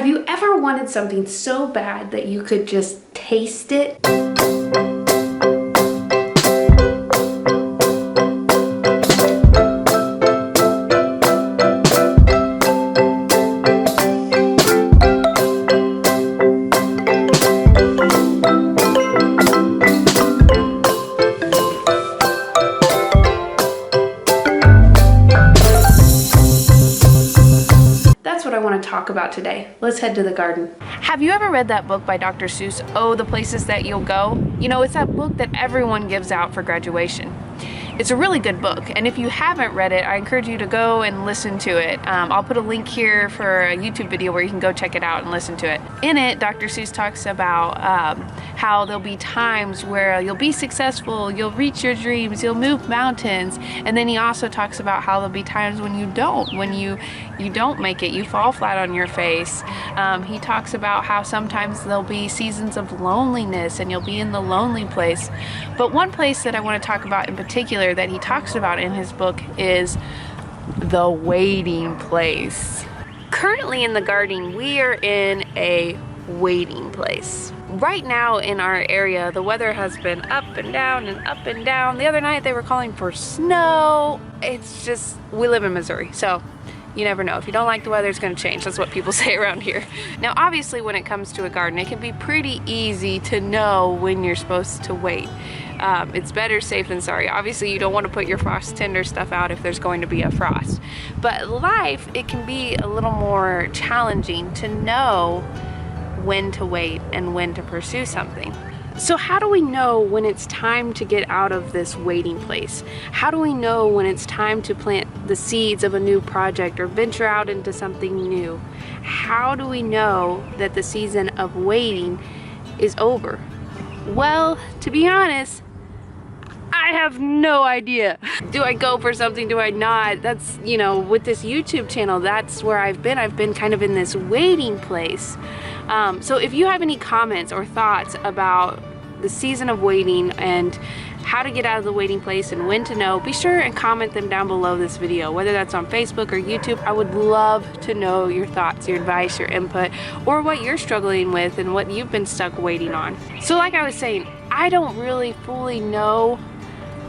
Have you ever wanted something so bad that you could just taste it? Talk about today. Let's head to the garden. Have you ever read that book by Dr. Seuss, Oh, the Places That You'll Go? You know, it's that book that everyone gives out for graduation. It's a really good book, and if you haven't read it, I encourage you to go and listen to it. I'll put a link here for a YouTube video where you can go check it out and listen to it. In it, Dr. Seuss talks about how there'll be times where you'll be successful, you'll reach your dreams, you'll move mountains, and then he also talks about how there'll be times when you don't, you don't make it, you fall flat on your face. He talks about how sometimes there'll be seasons of loneliness and you'll be in the lonely place. But one place that I want to talk about in particular that he talks about in his book is the waiting place. Currently in the garden, we are in a waiting place. Right now in our area, the weather has been up and down and up and down. The other night they were calling for snow. It's just, we live in Missouri, so you never know. If you don't like the weather, it's going to change. That's what people say around here. Now, obviously, when it comes to a garden, it can be pretty easy to know when you're supposed to wait. It's better safe than sorry. Obviously, you don't want to put your frost tinder stuff out if there's going to be a frost. But life, it can be a little more challenging to know when to wait and when to pursue something. So how do we know when it's time to get out of this waiting place? How do we know when it's time to plant the seeds of a new project or venture out into something new? How do we know that the season of waiting is over? Well, to be honest, I have no idea. Do I go for something? Do I not? That's, you know, with this YouTube channel, that's where I've been. I've been kind of in this waiting place. So if you have any comments or thoughts about the season of waiting and how to get out of the waiting place and when to know, be sure and comment them down below this video, whether that's on Facebook or YouTube. I would love to know your thoughts, your advice, your input, or what you're struggling with and what you've been stuck waiting on. So like I was saying, I don't really fully know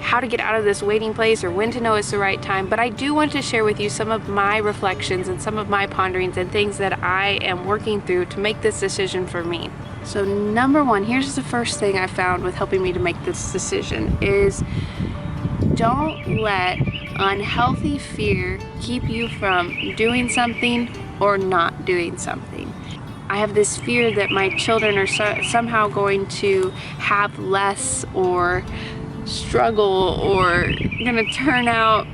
how to get out of this waiting place or when to know it's the right time, but I do want to share with you some of my reflections and some of my ponderings and things that I am working through to make this decision for me. So number one, here's the first thing I found with helping me to make this decision is don't let unhealthy fear keep you from doing something or not doing something. I have this fear that my children are somehow going to have less or struggle or gonna turn out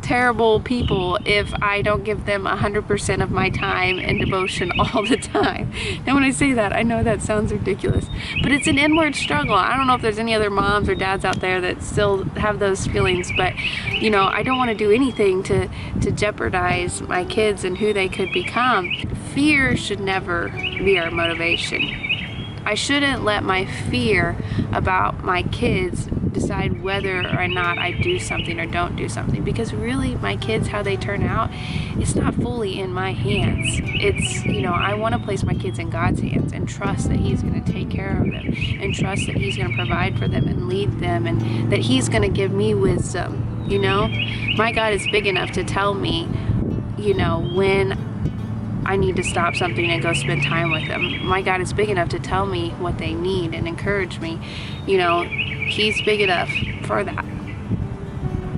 terrible people if I don't give them 100% of my time and devotion all the time. And when I say that, I know that sounds ridiculous, but it's an inward struggle. I don't know if there's any other moms or dads out there that still have those feelings, but you know, I don't want to do anything to jeopardize my kids and who they could become. Fear should never be our motivation. I shouldn't let my fear about my kids decide whether or not I do something or don't do something, because really my kids, how they turn out, it's not fully in my hands. It's, you know, I want to place my kids in God's hands and trust that He's going to take care of them and trust that He's going to provide for them and lead them and that He's going to give me wisdom. You know, my God is big enough to tell me, you know, when I need to stop something and go spend time with them. My God is big enough to tell me what they need and encourage me. You know, He's big enough for that.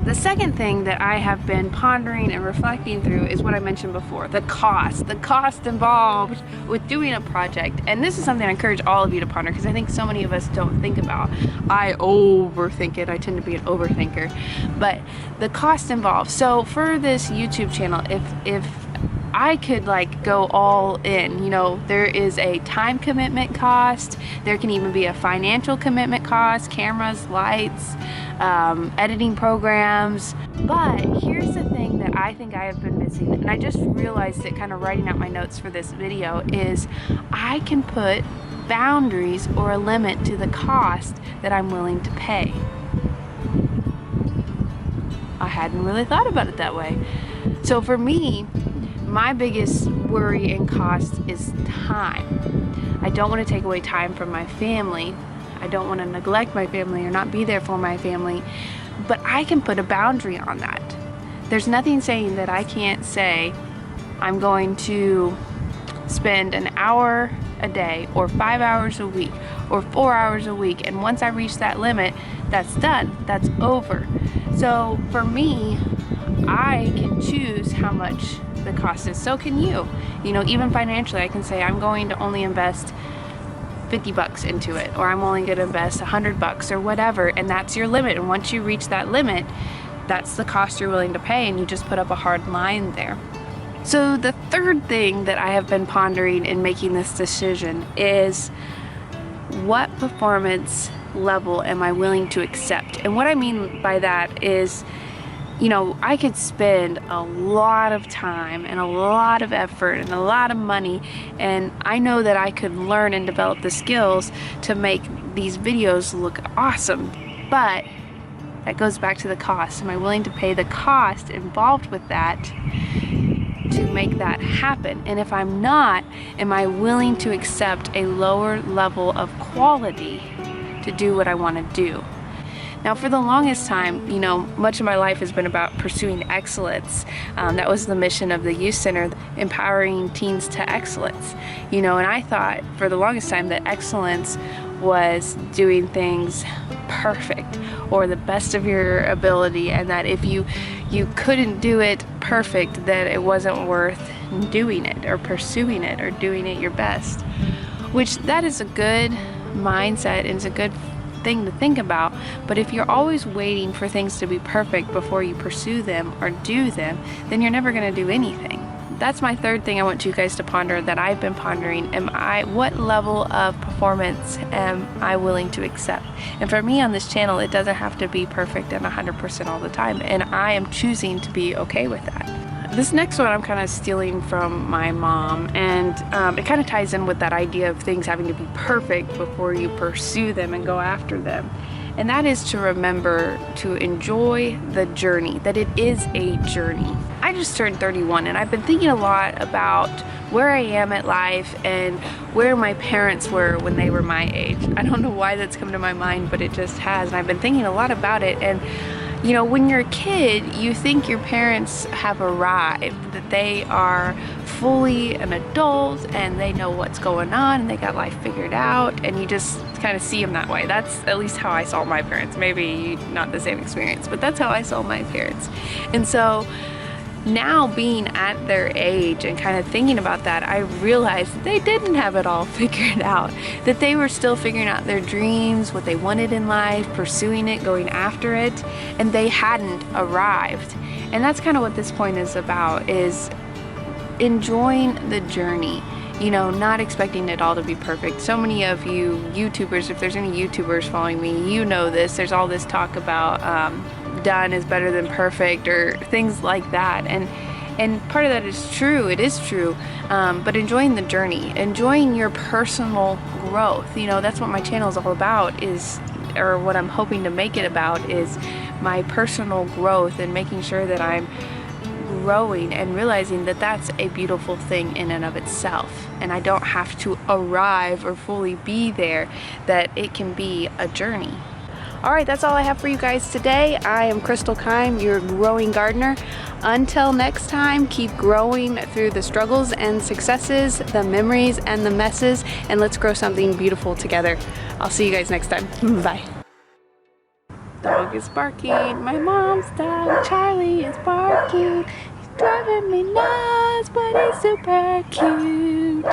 The second thing that I have been pondering and reflecting through is what I mentioned before, the cost involved with doing a project. And this is something I encourage all of you to ponder, because I think so many of us don't think about. I overthink it. I tend to be an overthinker, but the cost involved. So for this YouTube channel, if I could like go all in, you know, there is a time commitment cost, there can even be a financial commitment cost, cameras, lights, editing programs. But here's the thing that I think I have been missing, and I just realized it kind of writing out my notes for this video, is I can put boundaries or a limit to the cost that I'm willing to pay. I hadn't really thought about it that way. So for me, my biggest worry and cost is time. I don't want to take away time from my family. I don't want to neglect my family or not be there for my family, but I can put a boundary on that. There's nothing saying that I can't say I'm going to spend an hour a day or 5 hours a week or 4 hours a week, and once I reach that limit, that's done, that's over. So for me, I can choose how much the cost is. So can you. You know, even financially, I can say I'm going to only invest 50 bucks into it, or I'm only going to invest 100 bucks or whatever, and that's your limit. And once you reach that limit, that's the cost you're willing to pay, and you just put up a hard line there. So the third thing that I have been pondering in making this decision is, what performance level am I willing to accept? And what I mean by that is, you know, I could spend a lot of time and a lot of effort and a lot of money, and I know that I could learn and develop the skills to make these videos look awesome, but that goes back to the cost. Am I willing to pay the cost involved with that to make that happen? And if I'm not, am I willing to accept a lower level of quality to do what I want to do? Now, for the longest time, you know, much of my life has been about pursuing excellence. That was the mission of the youth center, empowering teens to excellence. You know, and I thought for the longest time that excellence was doing things perfect or the best of your ability, and that if you couldn't do it perfect, that it wasn't worth doing it or pursuing it or doing it your best. Which, that is a good mindset and it's a good thing to think about, but if you're always waiting for things to be perfect before you pursue them or do them, then you're never going to do anything. That's my third thing I want you guys to ponder, that I've been pondering. What level of performance am I willing to accept? And for me on this channel, it doesn't have to be perfect and 100% all the time, and I am choosing to be okay with that. This next one I'm kind of stealing from my mom, and it kind of ties in with that idea of things having to be perfect before you pursue them and go after them. And that is to remember to enjoy the journey, that it is a journey. I just turned 31, and I've been thinking a lot about where I am at life and where my parents were when they were my age. I don't know why that's come to my mind, but it just has, and I've been thinking a lot about it. And you know, when you're a kid, you think your parents have arrived, that they are fully an adult and they know what's going on and they got life figured out, and you just kind of see them that way. That's at least how I saw my parents. Maybe not the same experience, but that's how I saw my parents. And so now, being at their age and kind of thinking about that, I realized that they didn't have it all figured out, that they were still figuring out their dreams, what they wanted in life, pursuing it, going after it, and they hadn't arrived. And that's kind of what this point is about, is enjoying the journey. You know, not expecting it all to be perfect. So many of you YouTubers, if there's any YouTubers following me, you know this. There's all this talk about done is better than perfect, or things like that. And part of that is true. It is true. But enjoying the journey, enjoying your personal growth. You know, that's what my channel is all about, or what I'm hoping to make it about, is my personal growth and making sure that I'm growing and realizing that that's a beautiful thing in and of itself, and I don't have to arrive or fully be there, that it can be a journey. Alright, that's all I have for you guys today. I am Crystal Keim, your growing gardener. Until next time, keep growing through the struggles and successes, the memories and the messes, and let's grow something beautiful together. I'll see you guys next time. Bye. Dog is barking. My mom's dog, Charlie, is barking. He's driving me nuts, but he's super cute.